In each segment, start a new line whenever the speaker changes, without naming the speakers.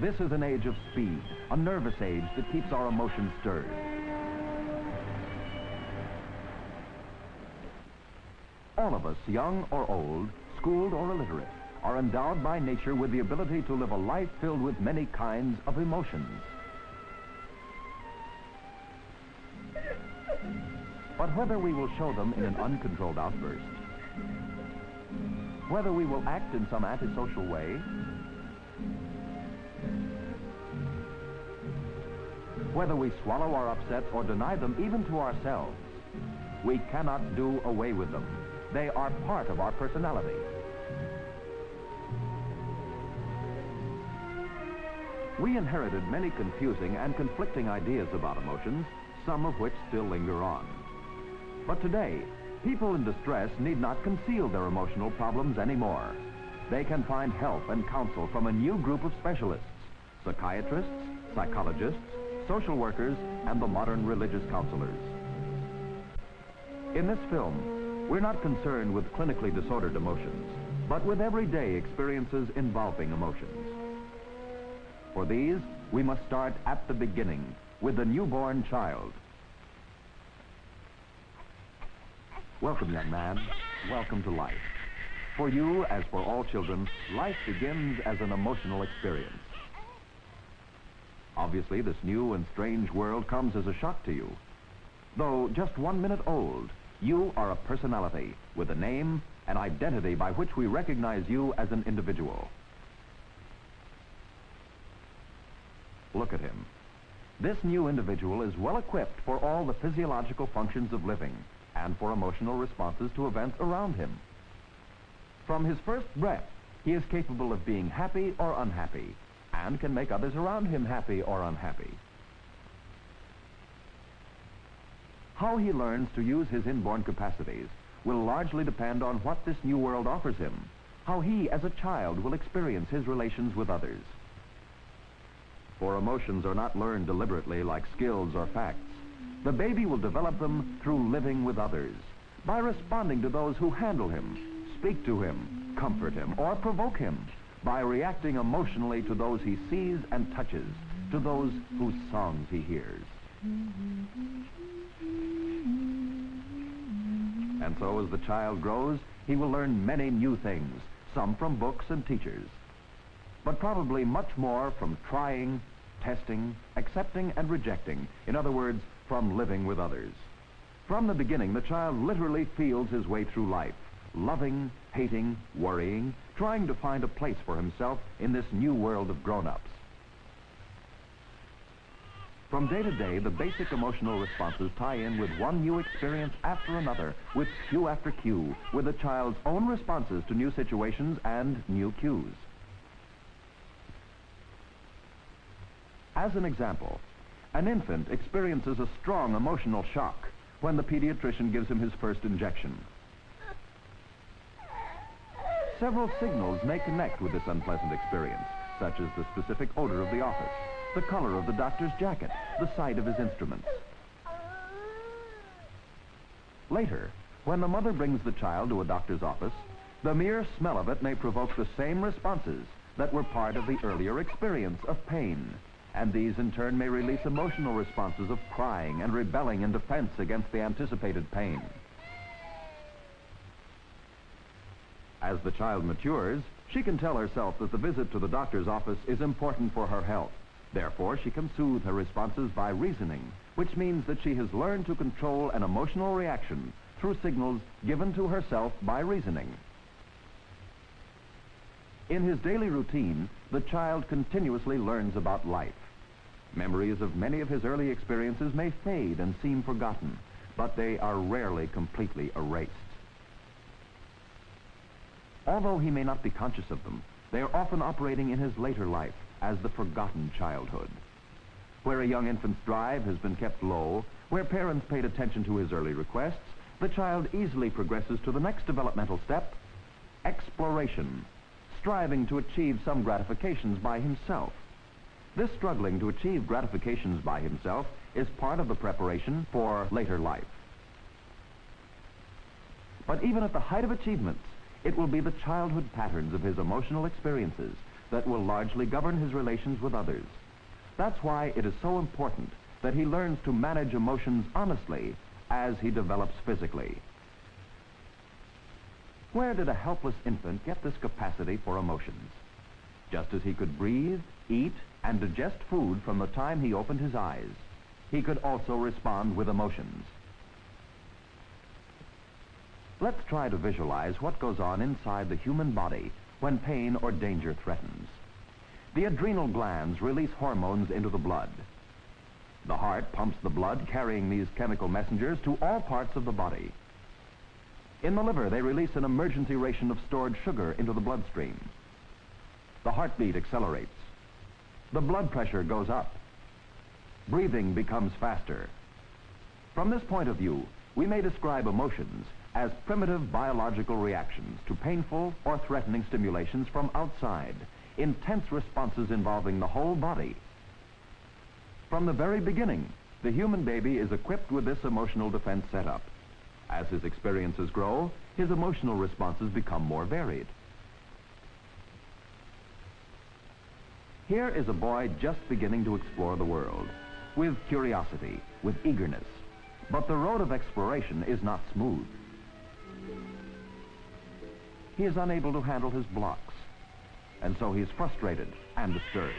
This is an age of speed, a nervous age that keeps our emotions stirred. All of us, young or old, schooled or illiterate, are endowed by nature with the ability to live a life filled with many kinds of emotions. But whether we will show them in an uncontrolled outburst, whether we will act in some antisocial way, whether we swallow our upsets or deny them even to ourselves, we cannot do away with them. They are part of our personality. We inherited many confusing and conflicting ideas about emotions, some of which still linger on. But today, people in distress need not conceal their emotional problems anymore. They can find help and counsel from a new group of specialists: psychiatrists, psychologists, social workers, and the modern religious counselors. In this film, we're not concerned with clinically disordered emotions, but with everyday experiences involving emotions. For these, we must start at the beginning, with the newborn child. Welcome, young man. Welcome to life. For you, as for all children, life begins as an emotional experience. Obviously, this new and strange world comes as a shock to you. Though just 1 minute old, you are a personality with a name, an identity by which we recognize you as an individual. Look at him. This new individual is well equipped for all the physiological functions of living and for emotional responses to events around him. From his first breath, he is capable of being happy or unhappy, and can make others around him happy or unhappy. How he learns to use his inborn capacities will largely depend on what this new world offers him, how he, as a child, will experience his relations with others. For emotions are not learned deliberately like skills or facts. The baby will develop them through living with others, by responding to those who handle him, speak to him, comfort him, or provoke him, by reacting emotionally to those he sees and touches, to those whose songs he hears. And so as the child grows, he will learn many new things, some from books and teachers, but probably much more from trying, testing, accepting, and rejecting. In other words, from living with others. From the beginning, the child literally feels his way through life, loving, hating, worrying, trying to find a place for himself in this new world of grown-ups. From day to day, the basic emotional responses tie in with one new experience after another, with cue after cue, with the child's own responses to new situations and new cues. As an example, an infant experiences a strong emotional shock when the pediatrician gives him his first injection. Several signals may connect with this unpleasant experience, such as the specific odor of the office, the color of the doctor's jacket, the sight of his instruments. Later, when the mother brings the child to a doctor's office, the mere smell of it may provoke the same responses that were part of the earlier experience of pain. And these in turn may release emotional responses of crying and rebelling in defense against the anticipated pain. As the child matures, she can tell herself that the visit to the doctor's office is important for her health. Therefore, she can soothe her responses by reasoning, which means that she has learned to control an emotional reaction through signals given to herself by reasoning. In his daily routine, the child continuously learns about life. Memories of many of his early experiences may fade and seem forgotten, but they are rarely completely erased. Although he may not be conscious of them, they are often operating in his later life as the forgotten childhood. Where a young infant's drive has been kept low, where parents paid attention to his early requests, the child easily progresses to the next developmental step, exploration, striving to achieve some gratifications by himself. This struggling to achieve gratifications by himself is part of the preparation for later life. But even at the height of achievements, it will be the childhood patterns of his emotional experiences, that will largely govern his relations with others. That's why it is so important that he learns to manage emotions honestly as he develops physically. Where did a helpless infant get this capacity for emotions? Just as he could breathe, eat, and digest food from the time he opened his eyes, he could also respond with emotions. Let's try to visualize what goes on inside the human body when pain or danger threatens. The adrenal glands release hormones into the blood. The heart pumps the blood, carrying these chemical messengers to all parts of the body. In the liver, they release an emergency ration of stored sugar into the bloodstream. The heartbeat accelerates. The blood pressure goes up. Breathing becomes faster. From this point of view, we may describe emotions as primitive biological reactions to painful or threatening stimulations from outside, intense responses involving the whole body. From the very beginning, the human baby is equipped with this emotional defense setup. As his experiences grow, his emotional responses become more varied. Here is a boy just beginning to explore the world, with curiosity, with eagerness. But the road of exploration is not smooth. He is unable to handle his blocks, and so he is frustrated and disturbed.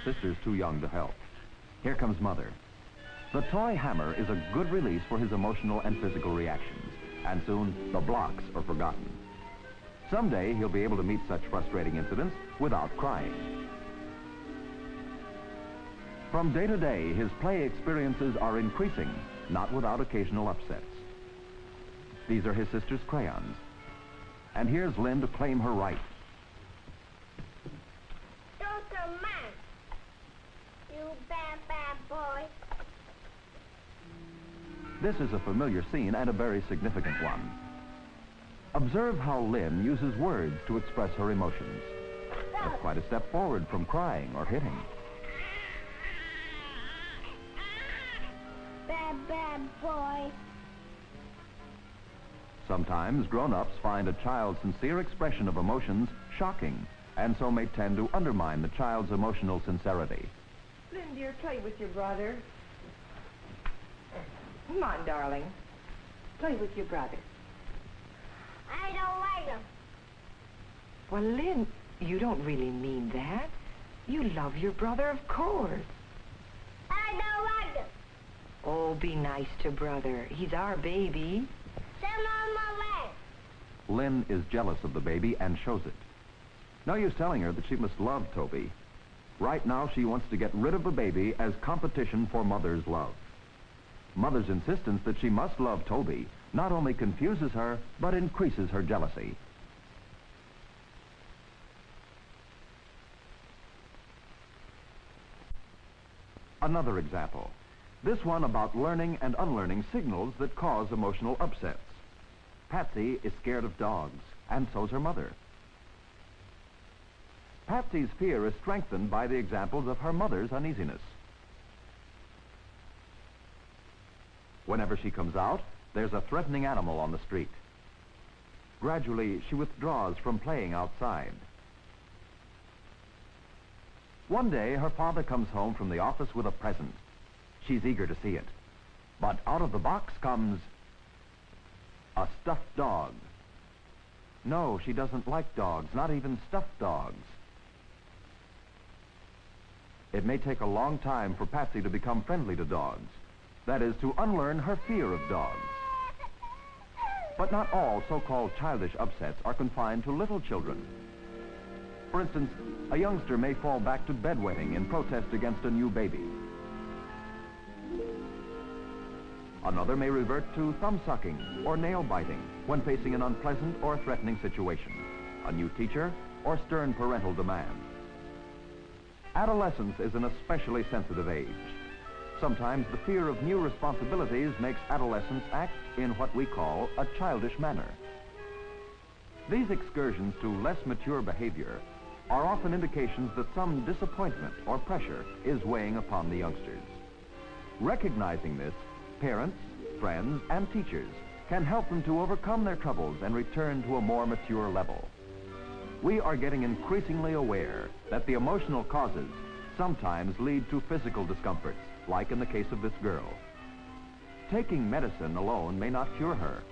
Sister's too young to help. Here comes Mother. The toy hammer is a good release for his emotional and physical reactions, and soon the blocks are forgotten. Someday he'll be able to meet such frustrating incidents without crying. From day to day, his play experiences are increasing, not without occasional upsets. These are his sister's crayons. And here's Lynn to claim her right.
Don't man, you bad, bad boy.
This is a familiar scene and a very significant one. Observe how Lynn uses words to express her emotions. That's quite a step forward from crying or hitting.
Bad, bad boy.
Sometimes grown-ups find a child's sincere expression of emotions shocking, and so may tend to undermine the child's emotional sincerity.
Lynn, dear, play with your brother. Come on, darling. Play with your brother.
I don't like him.
Well, Lynn, you don't really mean that. You love your brother, of course.
I don't like him.
Oh, be nice to brother. He's our baby.
Sit on my leg.
Lynn is jealous of the baby and shows it. No use telling her that she must love Toby. Right now, she wants to get rid of the baby as competition for Mother's love. Mother's insistence that she must love Toby not only confuses her, but increases her jealousy. Another example. This one about learning and unlearning signals that cause emotional upsets. Patsy is scared of dogs, and so's her mother. Patsy's fear is strengthened by the examples of her mother's uneasiness. Whenever she comes out, there's a threatening animal on the street. Gradually, she withdraws from playing outside. One day, her father comes home from the office with a present. She's eager to see it. But out of the box comes a stuffed dog. No, she doesn't like dogs, not even stuffed dogs. It may take a long time for Patsy to become friendly to dogs. That is, to unlearn her fear of dogs. But not all so-called childish upsets are confined to little children. For instance, a youngster may fall back to bedwetting in protest against a new baby. Another may revert to thumb-sucking or nail-biting when facing an unpleasant or threatening situation, a new teacher, or stern parental demand. Adolescence is an especially sensitive age. Sometimes the fear of new responsibilities makes adolescents act in what we call a childish manner. These excursions to less mature behavior are often indications that some disappointment or pressure is weighing upon the youngsters. Recognizing this, parents, friends, and teachers can help them to overcome their troubles and return to a more mature level. We are getting increasingly aware that the emotional causes sometimes lead to physical discomforts, like in the case of this girl. Taking medicine alone may not cure her.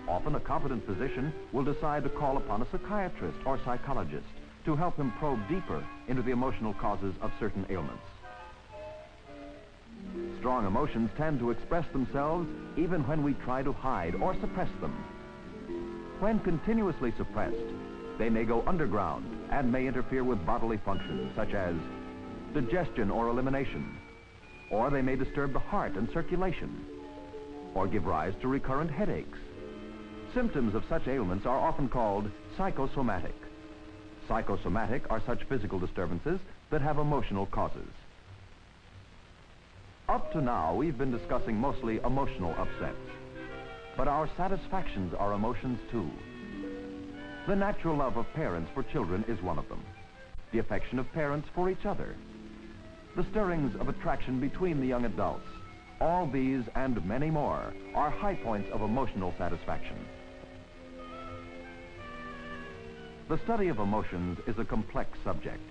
Often a competent physician will decide to call upon a psychiatrist or psychologist to help him probe deeper into the emotional causes of certain ailments. Strong emotions tend to express themselves even when we try to hide or suppress them. When continuously suppressed, they may go underground and may interfere with bodily functions such as digestion or elimination, or they may disturb the heart and circulation, or give rise to recurrent headaches. Symptoms of such ailments are often called psychosomatic. Psychosomatic are such physical disturbances that have emotional causes. Up to now, we've been discussing mostly emotional upsets, but our satisfactions are emotions too. The natural love of parents for children is one of them. The affection of parents for each other. The stirrings of attraction between the young adults. All these and many more are high points of emotional satisfaction. The study of emotions is a complex subject.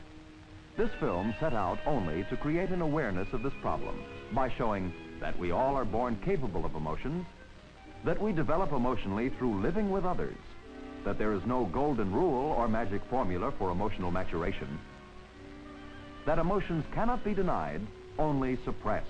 This film set out only to create an awareness of this problem by showing that we all are born capable of emotions, that we develop emotionally through living with others, that there is no golden rule or magic formula for emotional maturation, that emotions cannot be denied, only suppressed.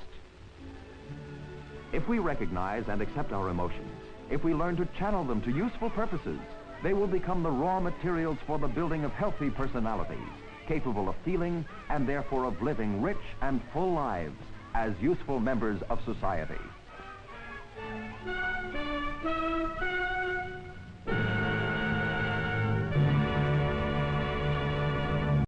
If we recognize and accept our emotions, if we learn to channel them to useful purposes, they will become the raw materials for the building of healthy personalities, capable of feeling and therefore of living rich and full lives as useful members of society.